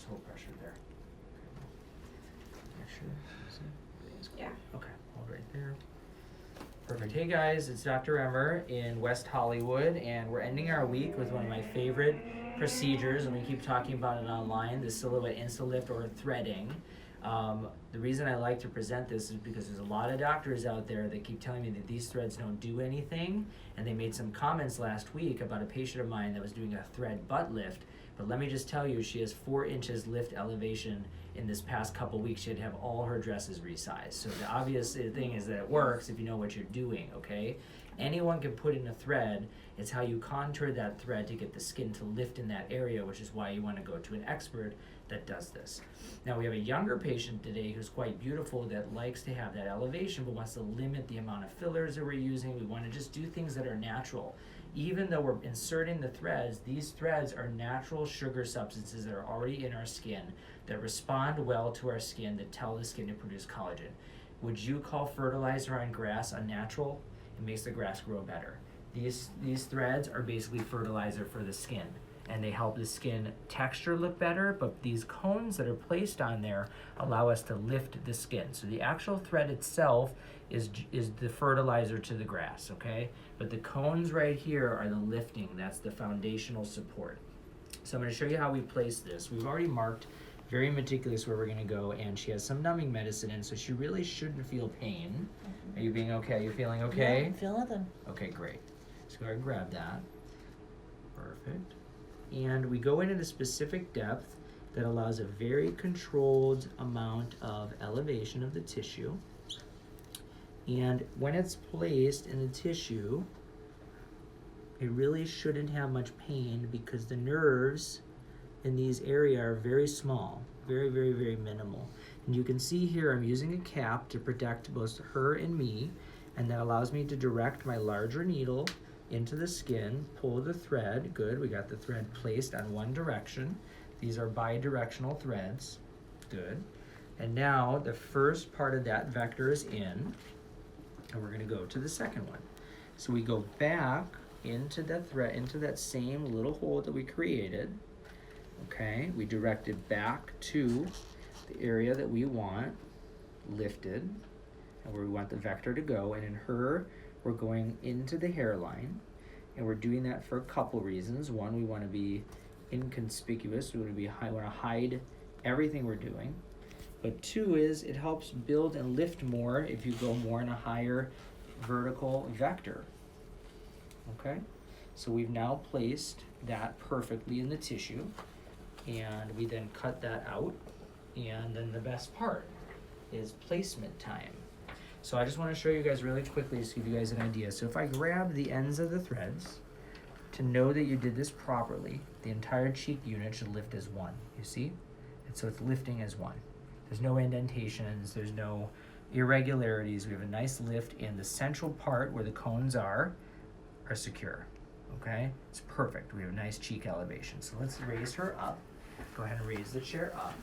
just hold pressure there. Pressure. Yeah. Okay, hold right there. Perfect. Hey guys, it's Dr. Emer in West Hollywood, and we're ending our week with one of my favorite procedures, and we keep talking about it online, the Silhouette InstaLift or threading. The reason I like to present this is because there's a lot of doctors out there that keep telling me that these threads don't do anything, and they made some comments last week about a patient of mine that was doing a thread butt lift. But let me just tell you, she has 4 inches lift elevation in this past couple weeks. She had to have all her dresses resized. So the obvious thing is that it works if you know what you're doing, okay? Anyone can put in a thread. It's how you contour that thread to get the skin to lift in that area, which is why you want to go to an expert that does this. Now we have a younger patient today who's quite beautiful that likes to have that elevation but wants to limit the amount of fillers that we're using. We want to just do things that are natural. Even though we're inserting the threads, these threads are natural sugar substances that are already in our skin that respond well to our skin, that tell the skin to produce collagen. Would you call fertilizer on grass unnatural? It makes the grass grow better. These threads are basically fertilizer for the skin, and they help the skin texture look better, but these cones that are placed on there allow us to lift the skin. So the actual thread itself is the fertilizer to the grass, okay? But the cones right here are the lifting. That's the foundational support. So I'm going to show you how we place this. We've already marked very meticulous where we're going to go, and she has some numbing medicine in, so she really shouldn't feel pain. Are you being okay? Are you feeling okay? Yeah, I feel nothing. Okay, great. So go ahead and grab that. Perfect. And we go in at a specific depth that allows a very controlled amount of elevation of the tissue. And when it's placed in the tissue, it really shouldn't have much pain because the nerves in these areas are very small, very, very, very minimal. And you can see here I'm using a cap to protect both her and me, and that allows me to direct my larger needle into the skin, pull the thread. Good, we got the thread placed on one direction. These are bi-directional threads. Good. And now the first part of that vector is in, and we're going to go to the second one. So we go back into that thread, into that same little hole that we created. Okay, we direct it back to the area that we want lifted and where we want the vector to go. And in her, we're going into the hairline, and we're doing that for a couple reasons. One, we want to be inconspicuous. We want to hide everything we're doing. But two is it helps build and lift more if you go more in a higher vertical vector. Okay, so we've now placed that perfectly in the tissue, and we then cut that out. And then the best part is placement time. So I just want to show you guys really quickly to give you guys an idea. So if I grab the ends of the threads, to know that you did this properly, the entire cheek unit should lift as one, you see? And so it's lifting as one. There's no indentations, there's no irregularities. We have a nice lift in the central part where the cones are secure, okay? It's perfect. We have a nice cheek elevation. So let's raise her up. Go ahead and raise the chair up.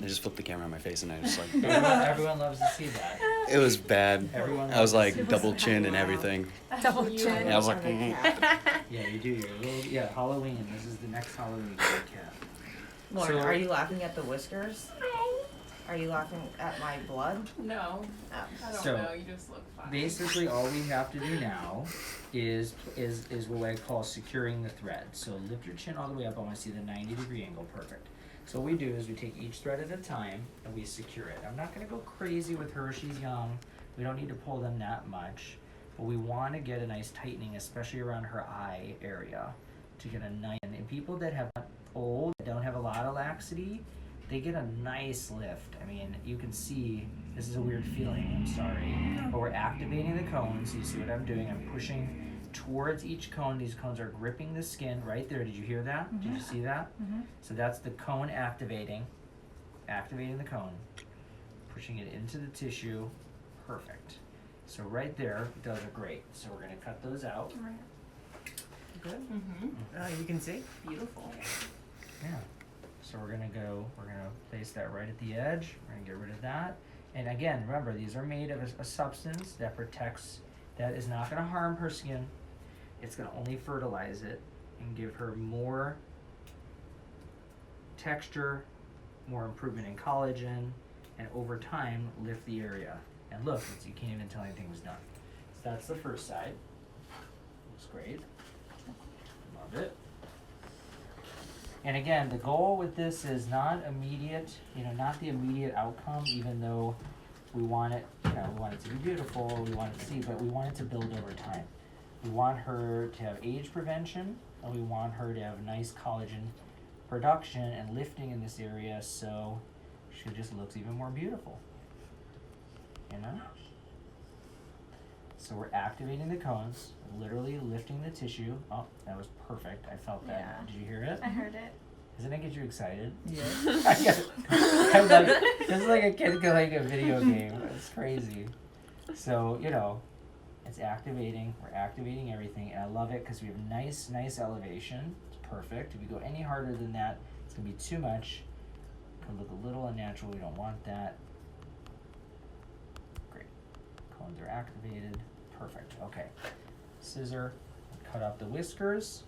I just flipped the camera on my face and I just like... Everyone loves to see that. It was bad. Everyone I was loves to like see double that. chin and everything. Double chin. Yeah, I was like... Yeah, you do. You're a little, yeah, Halloween. This is the next Halloween cat. Lauren, So- are you laughing at the whiskers? Are you laughing at my blood? No. Oh. I don't So, know. You just look fine. Basically, all we have to do now is what I call securing the thread. So lift your chin all the way up. I want to see the 90-degree angle. Perfect. So what we do is we take each thread at a time and we secure it. I'm not going to go crazy with her. She's young. We don't need to pull them that much. But we want to get a nice tightening, especially around her eye area, to get a nice... And people that have old, that don't have a lot of laxity, they get a nice lift. I mean, you can see, this is a weird feeling, I'm sorry. But we're activating the cones. You see what I'm doing? I'm pushing towards each cone. These cones are gripping the skin right there. Did you hear that? Mm-hmm. Did you see that? Mm-hmm. So that's the cone activating the cone, pushing it into the tissue. Perfect. So right there, those are great. So we're gonna cut those out. Right. Good. Mm-hmm. You can see. Beautiful. Yeah. So we're gonna place that right at the edge. We're gonna get rid of that. And again, remember, these are made of a substance that protects, that is not gonna harm her skin. it's gonna only fertilize it and give her more texture, more improvement in collagen, and over time lift the area. And look, you can't even tell anything was done. So that's the first side. Looks great. Love it. And again, the goal with this is not immediate, not the immediate outcome, even though we want it, we want it to be beautiful, we want it to see, but we want it to build over time. We want her to have age prevention, and we want her to have nice collagen production and lifting in this area, so she just looks even more beautiful. So we're activating the cones, literally lifting the tissue. Oh, that was perfect. I felt that. Yeah. Did you hear it? I heard it. Doesn't it get you excited? Yeah. I'm like, this is like a kid playing a video game. It's crazy. So, it's activating. We're activating everything, and I love it because we have nice elevation. It's perfect. If you go any harder than that, it's going to be too much. It could look a little unnatural. We don't want that. Great. Cones are activated. Perfect. Okay. Scissor. Cut off the whiskers.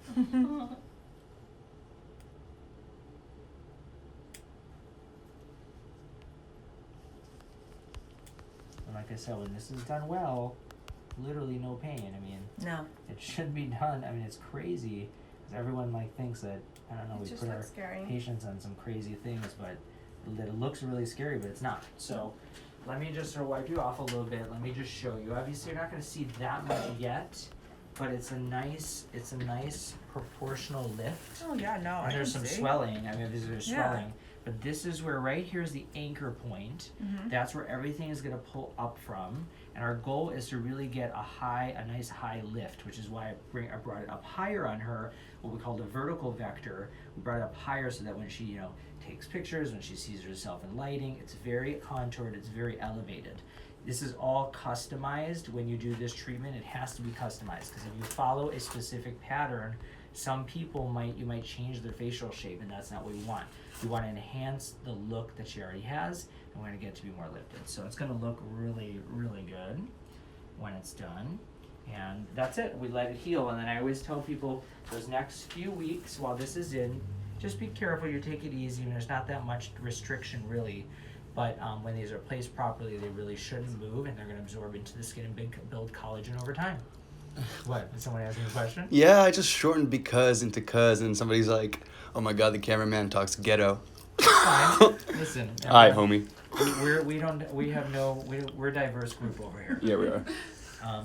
And like I said, when this is done well, literally no pain. I mean, No. it should be done. I mean, it's crazy because everyone thinks that, I don't know, It we just put our looks scary. patients on some crazy things, but that it looks really scary, but it's not. So let me just sort of wipe you off a little bit. Let me just show you. Obviously, you're not going to see that much yet, but it's a nice proportional lift. Oh yeah, no. And there's some swelling. I mean, there's Yeah. swelling. But this is where, right here is the anchor point. Mhm. That's where everything is going to pull up from. And our goal is to really get a nice high lift, which is why I brought it up higher on her, what we call the vertical vector. We brought it up higher so that when she, takes pictures, when she sees herself in lighting, it's very contoured, it's very elevated. This is all customized. When you do this treatment, it has to be customized, because if you follow a specific pattern, some people you might change their facial shape, and that's not what we want. We want to enhance the look that she already has, and we want to get it to be more lifted. So it's going to look really, really good when it's done. And that's it. We let it heal. And then I always tell people those next few weeks while this is in, just be careful. You take it easy. And there's not that much restriction really. But when these are placed properly, they really shouldn't move, and they're going to absorb into the skin and build collagen over time. What? Did someone ask me a question? Yeah, I just shortened because into cuz, and somebody's like, "Oh my God, the cameraman talks ghetto." Fine. Listen. Alright, homie. We're a diverse group over here. Yeah, we are.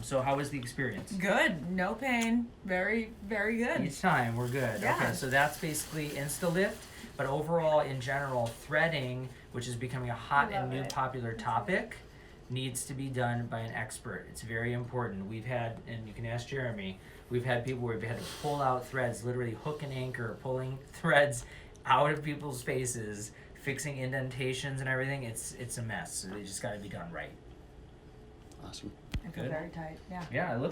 So how was the experience? Good. No pain. Very, very good. Each time we're good. Yeah. Okay, so that's basically InstaLift, but overall in general, threading, which is becoming a hot and new popular topic, needs to be done by an expert. It's very important. We've had, and you can ask Jeremy, we've had people where we've had to pull out threads, literally hook and anchor, pulling threads out of people's faces, fixing indentations and everything. It's a mess. So they just got to be done right. Awesome. I feel Good. very tight. Yeah. Yeah, it looks